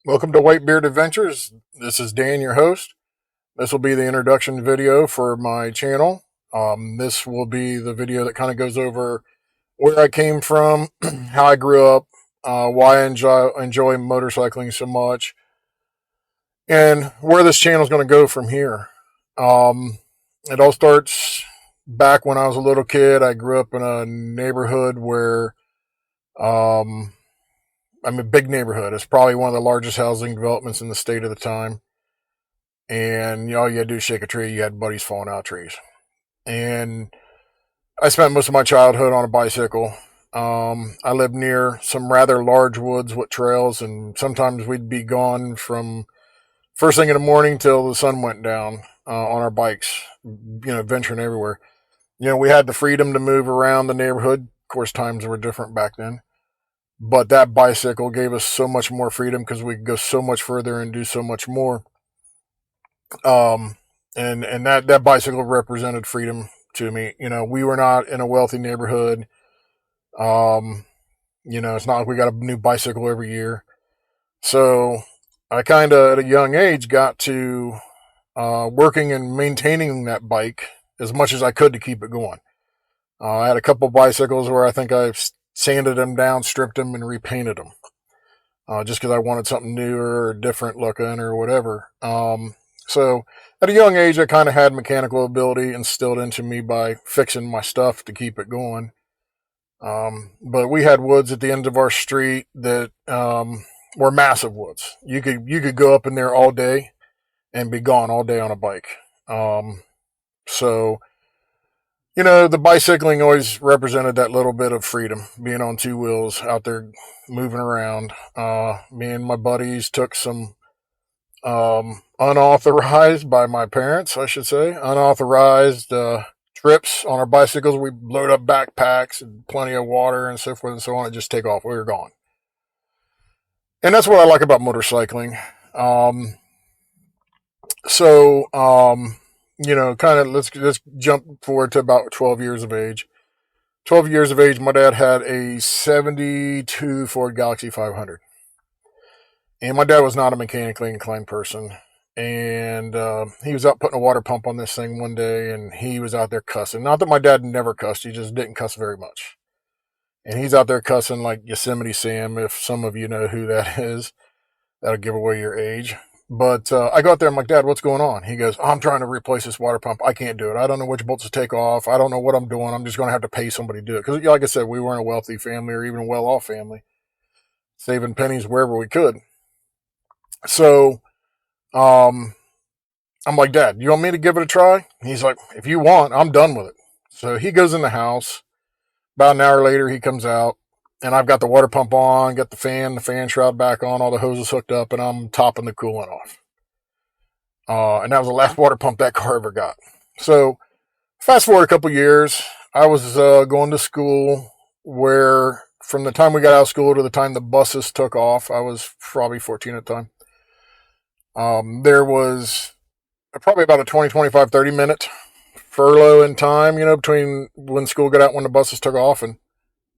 Welcome to Whitebeard Adventures. This is Dan, your host. This will be the introduction video for my channel. This will be the video that kind of goes over where I came from, how I grew up, why I enjoy motorcycling so much, and where this channel is going to go from here. It all starts back when I was a little kid. I grew up in a neighborhood where I'm a big neighborhood. It's probably one of the largest housing developments in the state at the time. And all you had to do is shake a tree. You had buddies falling out of trees. And I spent most of my childhood on a bicycle. I lived near some rather large woods with trails, and sometimes we'd be gone from first thing in the morning till the sun went down on our bikes, venturing everywhere. We had the freedom to move around the neighborhood. Of course, times were different back then. But that bicycle gave us so much more freedom because we could go so much further and do so much more. And that bicycle represented freedom to me. We were not in a wealthy neighborhood. It's not like we got a new bicycle every year. So I kind of, at a young age, got to working and maintaining that bike as much as I could to keep it going. I had a couple bicycles where I think I sanded them down, stripped them, and repainted them. Just because I wanted something newer or different looking or whatever. So at a young age, I kind of had mechanical ability instilled into me by fixing my stuff to keep it going. But we had woods at the end of our street that were massive woods. You could go up in there all day and be gone all day on a bike. So the bicycling always represented that little bit of freedom, being on two wheels out there moving around. Me and my buddies took some unauthorized, by my parents, I should say, unauthorized trips on our bicycles. We load up backpacks and plenty of water and so forth and so on, and just take off. We were gone. And that's what I like about motorcycling. Kind of let's jump forward to about 12 years of age. 12 years of age, my dad had a 72 Ford Galaxie 500. And my dad was not a mechanically inclined person. And he was out putting a water pump on this thing one day, and he was out there cussing. Not that my dad never cussed, he just didn't cuss very much. And he's out there cussing like Yosemite Sam, if some of you know who that is. That'll give away your age. But I go out there, I'm like, Dad, what's going on? He goes, I'm trying to replace this water pump. I can't do it. I don't know which bolts to take off. I don't know what I'm doing. I'm just going to have to pay somebody to do it. Because, like I said, we weren't a wealthy family or even a well-off family. Saving pennies wherever we could. So, I'm like, Dad, you want me to give it a try? He's like, if you want, I'm done with it. So he goes in the house. About an hour later, he comes out. And I've got the water pump on, got the fan shroud back on, all the hoses hooked up, and I'm topping the coolant off. And that was the last water pump that car ever got. So fast forward a couple years, I was going to school where from the time we got out of school to the time the buses took off, I was probably 14 at the time. There was probably about a 20, 25, 30 minute furlough in time, between when school got out and when the buses took off. And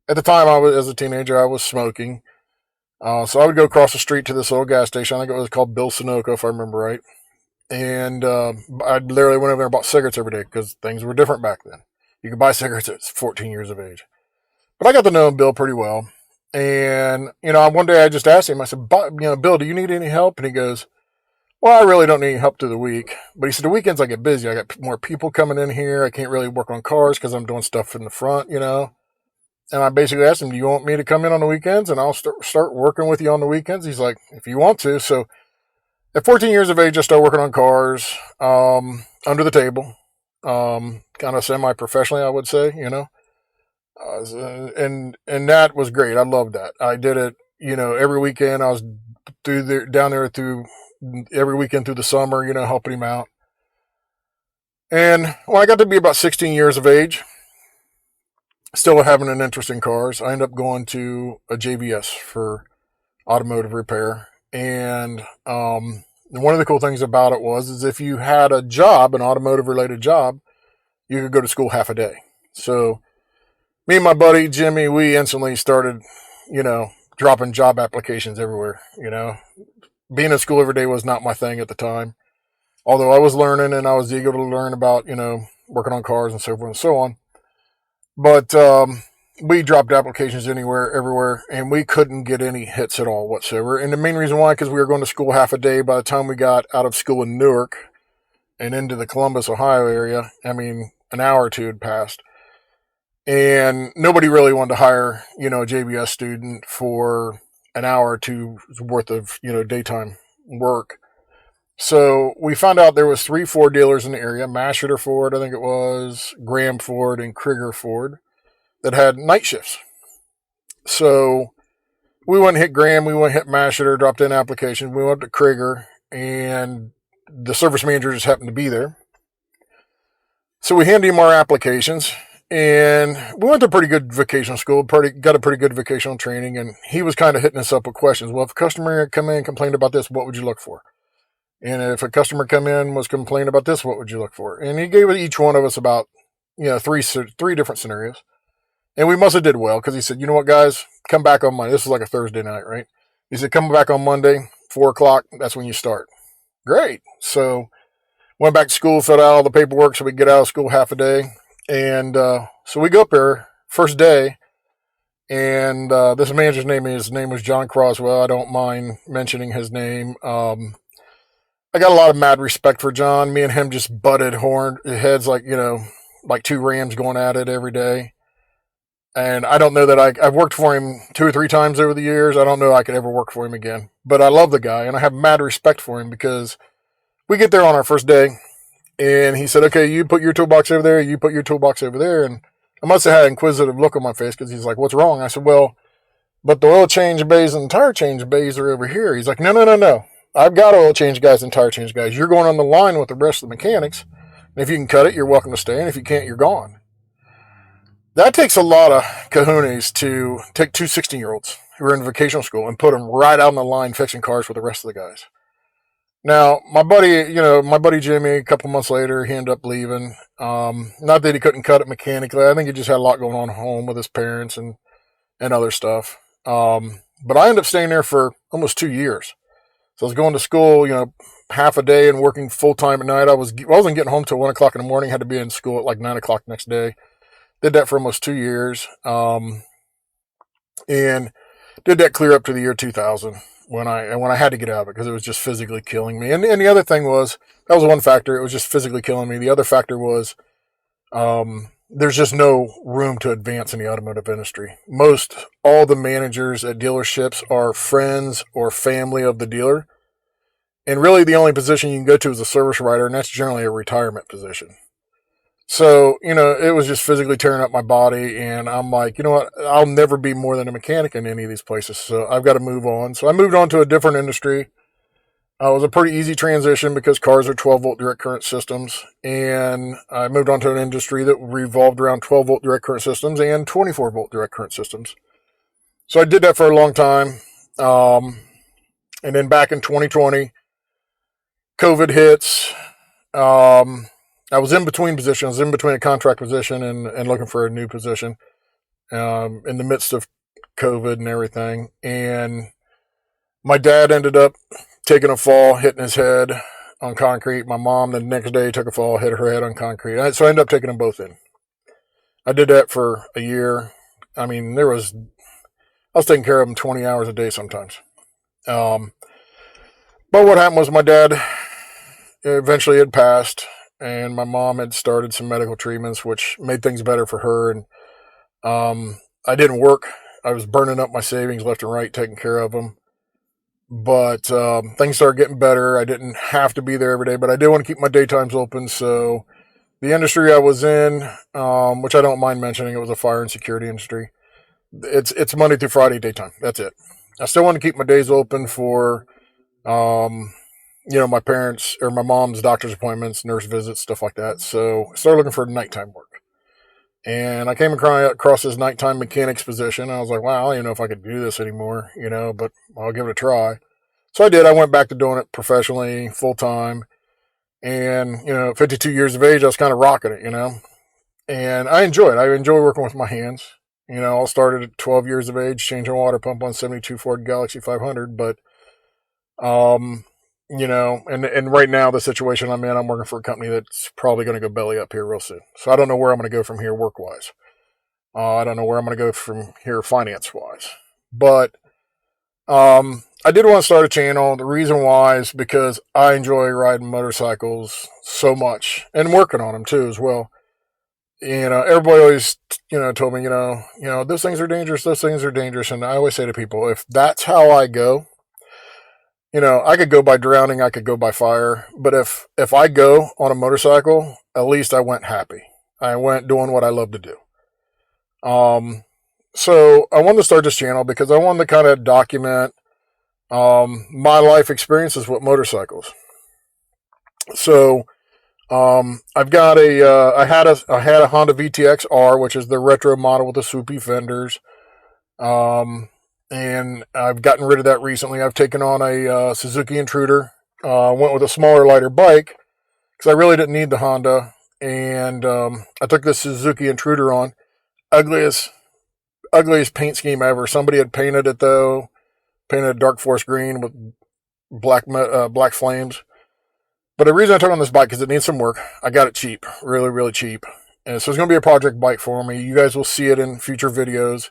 at the time, as a teenager, I was smoking. So I would go across the street to this little gas station. I think it was called Bill Sunoco, if I remember right. And I literally went over there and bought cigarettes every day because things were different back then. You could buy cigarettes at 14 years of age. But I got to know Bill pretty well. And, one day I just asked him, I said, Bill, do you need any help? And he goes, well, I really don't need help through the week. But he said, the weekends I get busy. I got more people coming in here. I can't really work on cars because I'm doing stuff in the front, And I basically asked him, do you want me to come in on the weekends and I'll start working with you on the weekends? He's like, if you want to. So at 14 years of age, I started working on cars under the table, kind of semi-professionally, I would say, and that was great. I loved that. I did it, every weekend. I was down there through every weekend through the summer, helping him out. And when I got to be about 16 years of age, still having an interest in cars, I ended up going to a JVS for automotive repair. And one of the cool things about it is if you had a job, an automotive related job, you could go to school half a day. So Me and my buddy Jimmy, we instantly started, you know, dropping job applications everywhere. Being at school every day was not my thing at the time. Although I was learning and I was eager to learn about, working on cars and so forth and so on. But we dropped applications anywhere, everywhere, and we couldn't get any hits at all whatsoever. And the main reason why, because we were going to school half a day. By the time we got out of school in Newark and into the Columbus, Ohio area, an hour or two had passed. And nobody really wanted to hire, a JBS student for an hour or two's worth of, daytime work. So we found out there was 3 Ford dealers in the area, Masheter Ford, I think it was, Graham Ford, and Krieger Ford, that had night shifts. So we went and hit Graham, we went and hit Masheter, dropped in applications, we went to Krieger, and the service manager just happened to be there. So we handed him our applications, and we went to pretty good vocational school, got a pretty good vocational training, and he was kind of hitting us up with questions. Well, if a customer come in and complained about this, what would you look for? And if a customer come in was complaining about this, what would you look for? And he gave each one of us about, three different scenarios. And we must have did well, because he said, you know what, guys, come back on Monday. This is like a Thursday night, right? He said, come back on Monday, 4 o'clock. That's when you start. Great. So went back to school, filled out all the paperwork so we could get out of school half a day. And so we go up there first day. And this manager's name was John Croswell. I don't mind mentioning his name. I got a lot of mad respect for John. Me and him just butted heads like, like 2 rams going at it every day. And I don't know that I've worked for him 2 or 3 times over the years. I don't know I could ever work for him again. But I love the guy, and I have mad respect for him, because we get there on our first day, and he said, okay, you put your toolbox over there, you put your toolbox over there. And I must have had an inquisitive look on my face, because he's like, what's wrong? I said, well, but the oil change bays and tire change bays are over here. He's like, no. I've got oil change guys and tire change guys. You're going on the line with the rest of the mechanics. And if you can cut it, you're welcome to stay. And if you can't, you're gone. That takes a lot of cojones to take 2 16-year-olds who are in vocational school and put them right out on the line fixing cars with the rest of the guys. Now, my buddy Jimmy, a couple months later, he ended up leaving. Not that he couldn't cut it mechanically. I think he just had a lot going on at home with his parents and other stuff. But I ended up staying there for almost 2 years. So I was going to school, half a day and working full time at night. I wasn't getting home till 1 o'clock in the morning. Had to be in school at like 9 o'clock next day. Did that for almost 2 years. And did that clear up to the year 2000 when I had to get out of it, because it was just physically killing me. And the other thing was, that was one factor. It was just physically killing me. The other factor was, there's just no room to advance in the automotive industry. All the managers at dealerships are friends or family of the dealer. And really the only position you can go to is a service writer, and that's generally a retirement position. So, it was just physically tearing up my body, and I'm like, you know what, I'll never be more than a mechanic in any of these places, so I've got to move on. So I moved on to a different industry. It was a pretty easy transition, because cars are 12-volt direct current systems, and I moved on to an industry that revolved around 12-volt direct current systems and 24-volt direct current systems. So I did that for a long time, and then back in 2020, COVID hits. I was in between positions, in between a contract position and looking for a new position, in the midst of COVID and everything. And my dad ended up taking a fall, hitting his head on concrete. My mom the next day took a fall, hit her head on concrete. So I ended up taking them both in. I did that for a year. I was taking care of them 20 hours a day sometimes. But what happened was, my dad eventually had passed, and my mom had started some medical treatments, which made things better for her. And I didn't work. I was burning up my savings left and right, taking care of them. But things started getting better. I didn't have to be there every day, but I did want to keep my daytimes open. So the industry I was in, which I don't mind mentioning, it was a fire and security industry. It's Monday through Friday daytime. That's it. I still want to keep my days open for my parents or my mom's doctor's appointments, nurse visits, stuff like that. So I started looking for nighttime work. And I came across this nighttime mechanics position. I was like, wow, I don't know if I could do this anymore, but I'll give it a try. So I did. I went back to doing it professionally, full time. And, 52 years of age, I was kind of rocking it, And I enjoy it. I enjoy working with my hands. all started at 12 years of age, changing a water pump on 72 Ford Galaxy 500. But, and right now the situation I'm in, I'm working for a company that's probably going to go belly up here real soon. So I don't know where I'm going to go from here work wise. I don't know where I'm going to go from here finance wise. But I did want to start a channel. The reason why is because I enjoy riding motorcycles so much and working on them too as well. Everybody always, told me, those things are dangerous. Those things are dangerous. And I always say to people, if that's how I go, I could go by drowning. I could go by fire. But if I go on a motorcycle, at least I went happy. I went doing what I love to do. So I wanted to start this channel because I wanted to kind of document my life experiences with motorcycles. So I've got I had a Honda VTX R, which is the retro model with the swoopy fenders. And I've gotten rid of that recently. I've taken on a Suzuki Intruder. Went with a smaller, lighter bike because I really didn't need the Honda. And I took this Suzuki Intruder on. Ugliest paint scheme ever. Somebody had painted it though. Painted a dark forest green with black flames. But the reason I took on this bike is it needs some work. I got it cheap, really, really cheap. And so it's going to be a project bike for me. You guys will see it in future videos.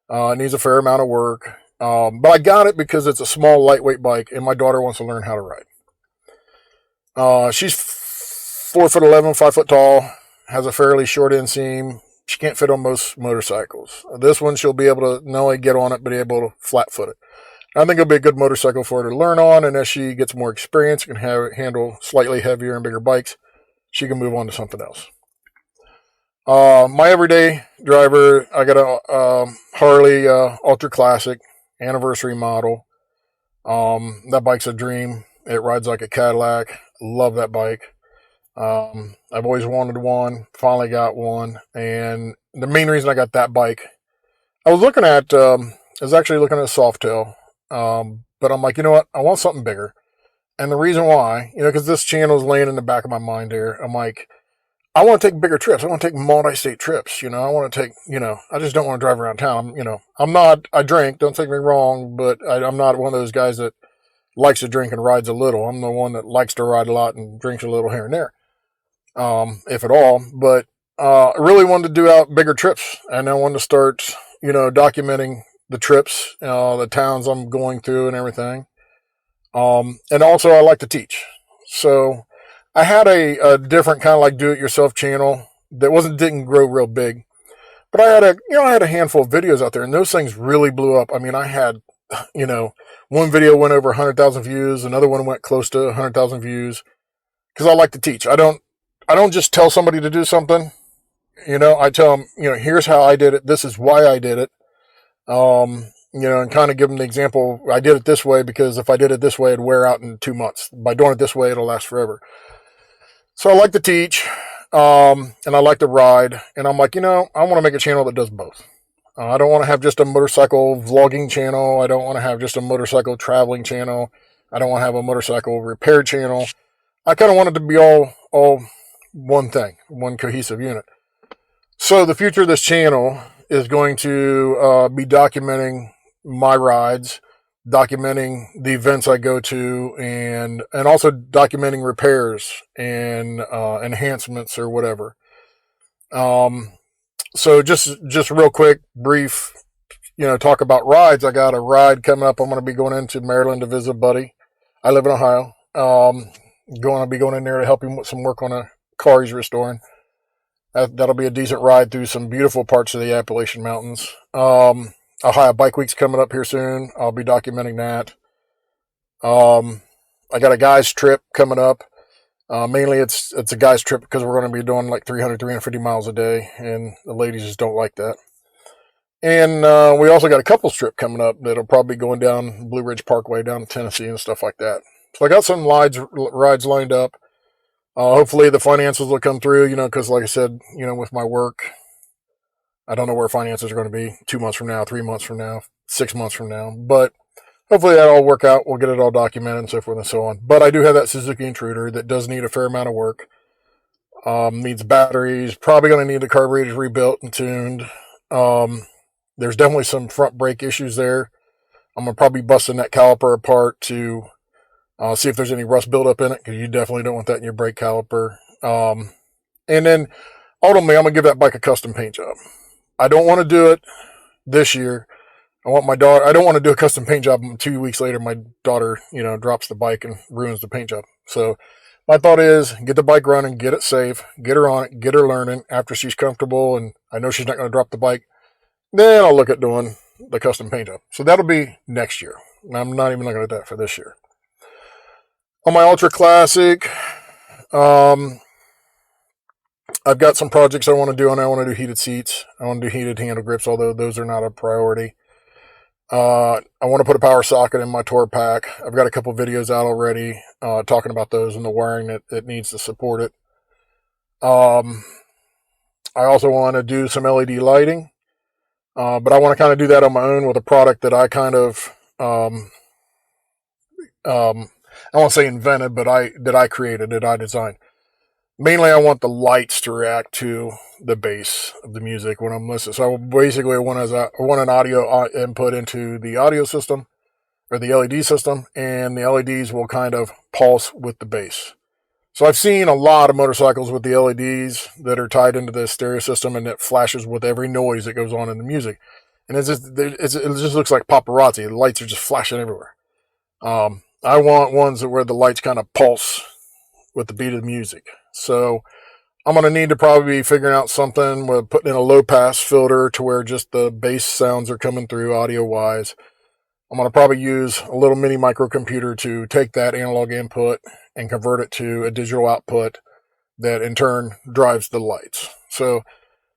It needs a fair amount of work. But I got it because it's a small, lightweight bike, and my daughter wants to learn how to ride. She's 4'11", 5 foot tall, has a fairly short inseam. She can't fit on most motorcycles. This one, she'll be able to not only get on it, but be able to flat foot it. I think it'll be a good motorcycle for her to learn on, and as she gets more experience and can handle slightly heavier and bigger bikes, she can move on to something else. My everyday driver, I got a Harley Ultra Classic anniversary model. That bike's a dream. It rides like a Cadillac. Love that bike. I've always wanted one. Finally got one, and the main reason I got that bike, I was actually looking at a Softail. But I'm like, you know what? I want something bigger. And the reason why, because this channel is laying in the back of my mind here. I'm like, I want to take bigger trips. I want to take multi-state trips. I want to take, I just don't want to drive around town. I drink, don't take me wrong, but I'm not one of those guys that likes to drink and rides a little. I'm the one that likes to ride a lot and drinks a little here and there. If at all, but, I really wanted to do out bigger trips, and I wanted to start, documenting the trips, the towns I'm going through and everything. And also I like to teach. So I had a different kind of like do-it-yourself channel that didn't grow real big, but I had a handful of videos out there, and those things really blew up. I mean, I had, one video went over 100,000 views, another one went close to 100,000 views, because I like to teach. I don't just tell somebody to do something. I tell them, here's how I did it. This is why I did it. And kind of give them the example. I did it this way because if I did it this way, it'd wear out in 2 months. By doing it this way, it'll last forever. So I like to teach, and I like to ride. And I'm like, I want to make a channel that does both. I don't want to have just a motorcycle vlogging channel. I don't want to have just a motorcycle traveling channel. I don't want to have a motorcycle repair channel. I kind of want it to be all one thing, one cohesive unit. So the future of this channel is going to be documenting my rides, documenting the events I go to, and also documenting repairs and enhancements or whatever. So just real quick, brief, talk about rides. I got a ride coming up. I'm going to be going into Maryland to visit a buddy. I live in Ohio. Going to be going in there to help him with some work on a car he's restoring. That'll be a decent ride through some beautiful parts of the Appalachian Mountains. Ohio Bike Week's coming up here soon. I'll be documenting that. I got a guy's trip coming up. Mainly it's a guy's trip because we're going to be doing like 350 miles a day, and the ladies just don't like that. And we also got a couples trip coming up that'll probably be going down Blue Ridge Parkway down to Tennessee and stuff like that. So I got some rides lined up. Hopefully the finances will come through, because like I said, with my work, I don't know where finances are going to be 2 months from now, 3 months from now, 6 months from now, but hopefully that'll all work out. We'll get it all documented and so forth and so on. But I do have that Suzuki Intruder that does need a fair amount of work. Needs batteries, probably going to need the carburetors rebuilt and tuned. There's definitely some front brake issues there. I'm going to probably be busting that caliper apart to see if there's any rust buildup in it, because you definitely don't want that in your brake caliper. And then ultimately, I'm going to give that bike a custom paint job. I don't want to do it this year. I don't want to do a custom paint job and 2 weeks later my daughter, drops the bike and ruins the paint job. So my thought is get the bike running, get it safe, get her on it, get her learning. After she's comfortable and I know she's not going to drop the bike, then I'll look at doing the custom paint job. So that'll be next year. I'm not even looking at that for this year. On my Ultra Classic, I've got some projects I want to do, and I want to do heated seats. I want to do heated handle grips, although those are not a priority. I want to put a power socket in my tour pack. I've got a couple videos out already talking about those and the wiring that needs to support it. I also want to do some LED lighting, but I want to kind of do that on my own with a product that I kind of, I won't say invented, but that I created, that I designed. Mainly, I want the lights to react to the bass of the music when I'm listening. So basically, I want an audio input into the audio system or the LED system, and the LEDs will kind of pulse with the bass. So I've seen a lot of motorcycles with the LEDs that are tied into the stereo system, and it flashes with every noise that goes on in the music. And it just looks like paparazzi. The lights are just flashing everywhere. I want ones where the lights kind of pulse with the beat of the music. So I'm going to need to probably be figuring out something with putting in a low pass filter to where just the bass sounds are coming through audio wise. I'm going to probably use a little mini microcomputer to take that analog input and convert it to a digital output that in turn drives the lights. So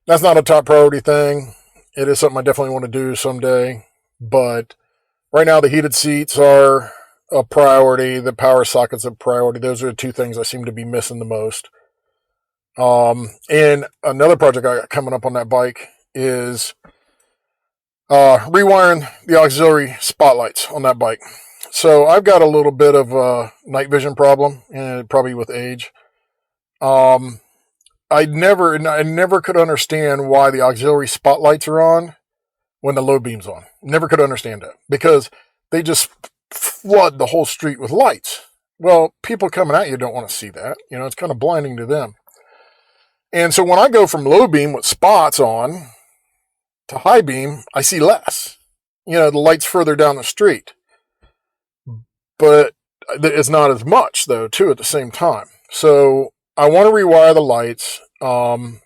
that's not a top priority thing. It is something I definitely want to do someday, but right now the heated seats are a priority. The power socket's a priority. Those are the two things I seem to be missing the most. And another project I got coming up on that bike is rewiring the auxiliary spotlights on that bike. So I've got a little bit of a night vision problem, and probably with age. I never could understand why the auxiliary spotlights are on when the low beam's on. Never could understand that, because they just flood the whole street with lights. Well, people coming at you don't want to see that. It's kind of blinding to them. And so when I go from low beam with spots on to high beam, I see less. The light's further down the street. But it's not as much, though, too, at the same time. So I want to rewire the lights to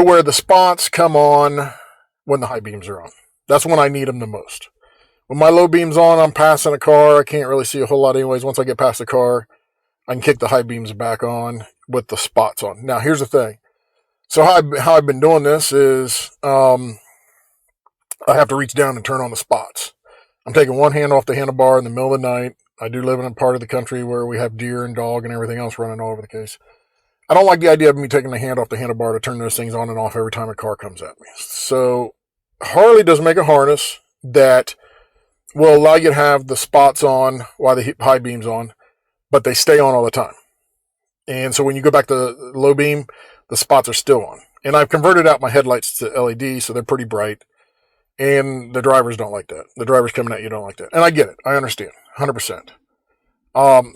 where the spots come on when the high beams are on. That's when I need them the most. When my low beam's on, I'm passing a car. I can't really see a whole lot anyways. Once I get past the car, I can kick the high beams back on with the spots on. Now, here's the thing. So how I've been doing this is I have to reach down and turn on the spots. I'm taking one hand off the handlebar in the middle of the night. I do live in a part of the country where we have deer and dog and everything else running all over the place. I don't like the idea of me taking the hand off the handlebar to turn those things on and off every time a car comes at me. So Harley does make a harness that will allow you to have the spots on while the high beam's on, but they stay on all the time. And so when you go back to low beam, the spots are still on. And I've converted out my headlights to LED, so they're pretty bright. And the drivers don't like that. The drivers coming at you don't like that. And I get it. I understand. 100%.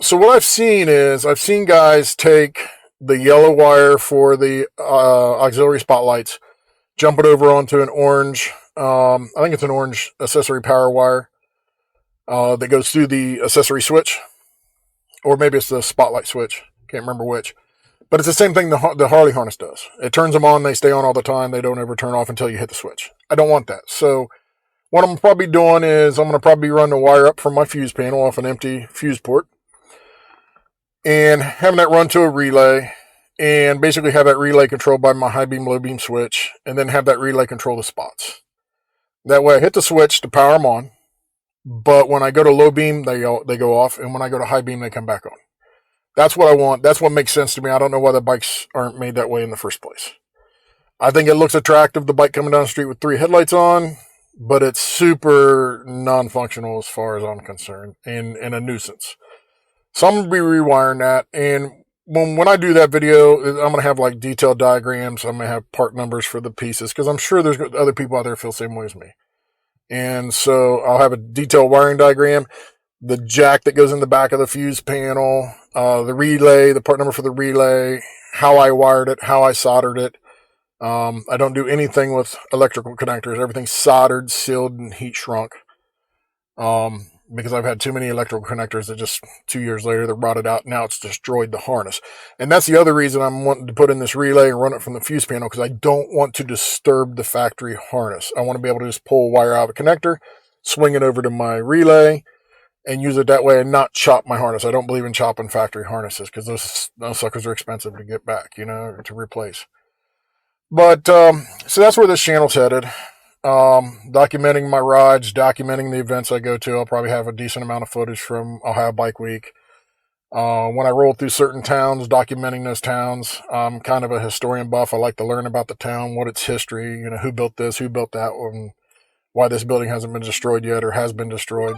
So what I've seen guys take the yellow wire for the auxiliary spotlights, jump it over onto an orange, I think it's an orange accessory power wire that goes through the accessory switch. Or maybe it's the spotlight switch. Can't remember which. But it's the same thing the Harley harness does. It turns them on. They stay on all the time. They don't ever turn off until you hit the switch. I don't want that. So what I'm probably doing is I'm going to probably run the wire up from my fuse panel off an empty fuse port and having that run to a relay and basically have that relay controlled by my high beam, low beam switch, and then have that relay control the spots. That way I hit the switch to power them on, but when I go to low beam, they go off, and when I go to high beam, they come back on. That's what I want. That's what makes sense to me. I don't know why the bikes aren't made that way in the first place. I think it looks attractive, the bike coming down the street with 3 headlights on, but it's super non-functional as far as I'm concerned and a nuisance. So I'm going to be rewiring that. And when I do that video, I'm going to have like detailed diagrams. I'm going to have part numbers for the pieces because I'm sure there's other people out there who feel the same way as me. And so I'll have a detailed wiring diagram, the jack that goes in the back of the fuse panel, the relay, the part number for the relay, how I wired it, how I soldered it. I don't do anything with electrical connectors. Everything's soldered, sealed, and heat shrunk. Because I've had too many electrical connectors that just 2 years later they're rotted out. Now it's destroyed the harness. And that's the other reason I'm wanting to put in this relay and run it from the fuse panel, because I don't want to disturb the factory harness. I want to be able to just pull a wire out of a connector, swing it over to my relay, and use it that way and not chop my harness. I don't believe in chopping factory harnesses because those suckers are expensive to get back, to replace. But, so that's where this channel's headed. Documenting my rides, documenting the events I go to. I'll probably have a decent amount of footage from Ohio Bike Week. When I roll through certain towns, documenting those towns. I'm kind of a historian buff. I like to learn about the town, what its history, who built this, who built that, and why this building hasn't been destroyed yet or has been destroyed.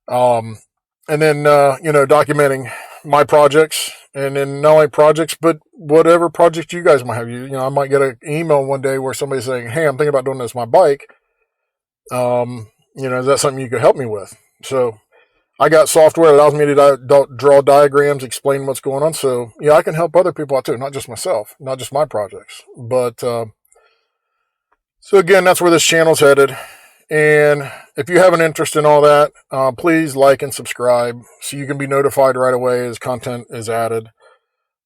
And then, documenting my projects, and then not only projects, but whatever project you guys might have. I might get an email one day where somebody's saying, hey, I'm thinking about doing this with my bike. Is that something you could help me with? So I got software that allows me to draw diagrams, explain what's going on. So yeah, I can help other people out too, not just myself, not just my projects. But, so again, that's where this channel's headed. And if you have an interest in all that, please like and subscribe so you can be notified right away as content is added.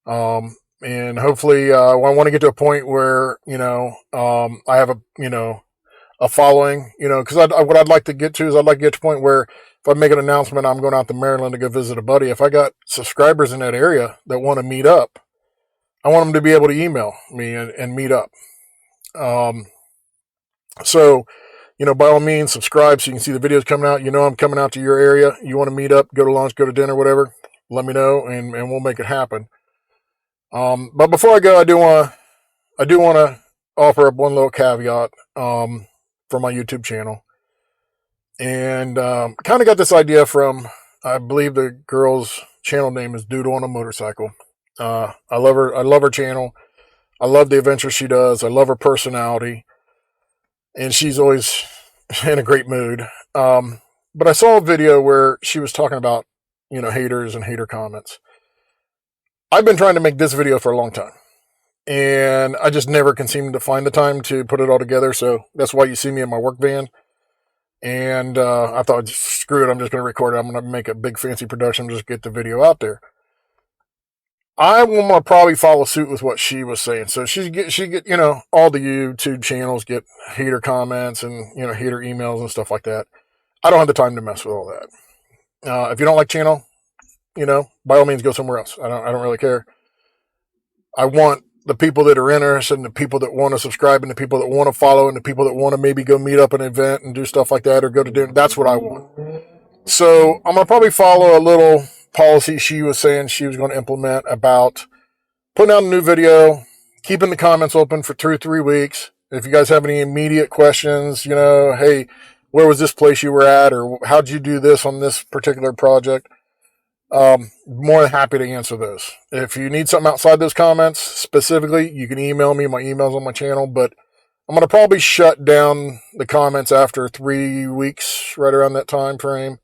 And hopefully, I want to get to a point where, I have a following, because what I'd like to get to is I'd like to get to a point where if I make an announcement, I'm going out to Maryland to go visit a buddy. If I got subscribers in that area that want to meet up, I want them to be able to email me and meet up. So, by all means, subscribe so you can see the videos coming out. I'm coming out to your area. You want to meet up, go to lunch, go to dinner, whatever, let me know, and we'll make it happen. But before I go, I do want to offer up one little caveat for my YouTube channel. And kind of got this idea from, I believe the girl's channel name is Doodle on a Motorcycle. I love her. I love her channel. I love the adventures she does. I love her personality. And she's always in a great mood. But I saw a video where she was talking about, haters and hater comments. I've been trying to make this video for a long time. And I just never can seem to find the time to put it all together. So that's why you see me in my work van. And I thought, screw it, I'm just going to record it. I'm going to make a big fancy production, just get the video out there. I will probably follow suit with what she was saying. So she get, all the YouTube channels get hater comments and, hater emails and stuff like that. I don't have the time to mess with all that. If you don't like channel, by all means go somewhere else. I don't really care. I want the people that are interested and the people that want to subscribe and the people that want to follow and the people that want to maybe go meet up an event and do stuff like that or go to dinner. That's what I want. So I'm going to probably follow a little policy she was saying she was going to implement about putting out a new video, keeping the comments open for 2 or 3 weeks. If you guys have any immediate questions, hey, where was this place you were at, or how'd you do this on this particular project? More than happy to answer those. If you need something outside those comments specifically, you can email me. My email's on my channel, but I'm going to probably shut down the comments after 3 weeks, right around that time frame.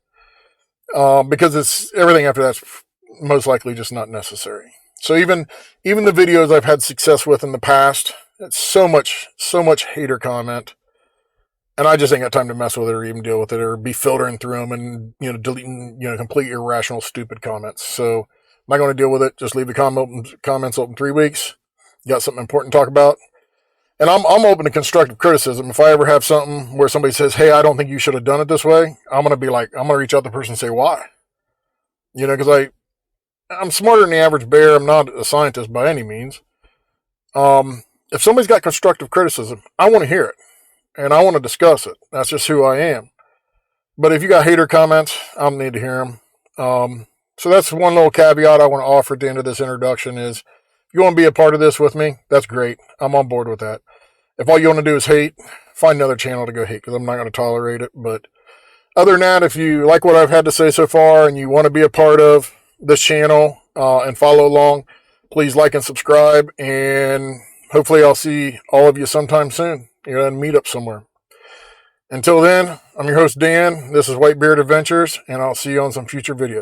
Because it's everything after that's most likely just not necessary. So even the videos I've had success with in the past, it's so much hater comment, and I just ain't got time to mess with it or even deal with it or be filtering through them and deleting complete irrational stupid comments. So I'm not going to deal with it. Just leave the comments open 3 weeks. Got something important to talk about. And I'm open to constructive criticism. If I ever have something where somebody says, hey, I don't think you should have done it this way, I'm going to reach out to the person and say, why? Because I'm smarter than the average bear. I'm not a scientist by any means. If somebody's got constructive criticism, I want to hear it. And I want to discuss it. That's just who I am. But if you got hater comments, I don't need to hear them. So that's one little caveat I want to offer at the end of this introduction is, if you want to be a part of this with me, that's great. I'm on board with that. If all you want to do is hate, find another channel to go hate, because I'm not going to tolerate it. But other than that, if you like what I've had to say so far and you want to be a part of this channel, and follow along. Please like and subscribe, and hopefully I'll see all of you sometime soon. You're going to meet up somewhere. Until then, I'm your host, Dan. This is Whitebeard Adventures, and I'll see you on some future videos.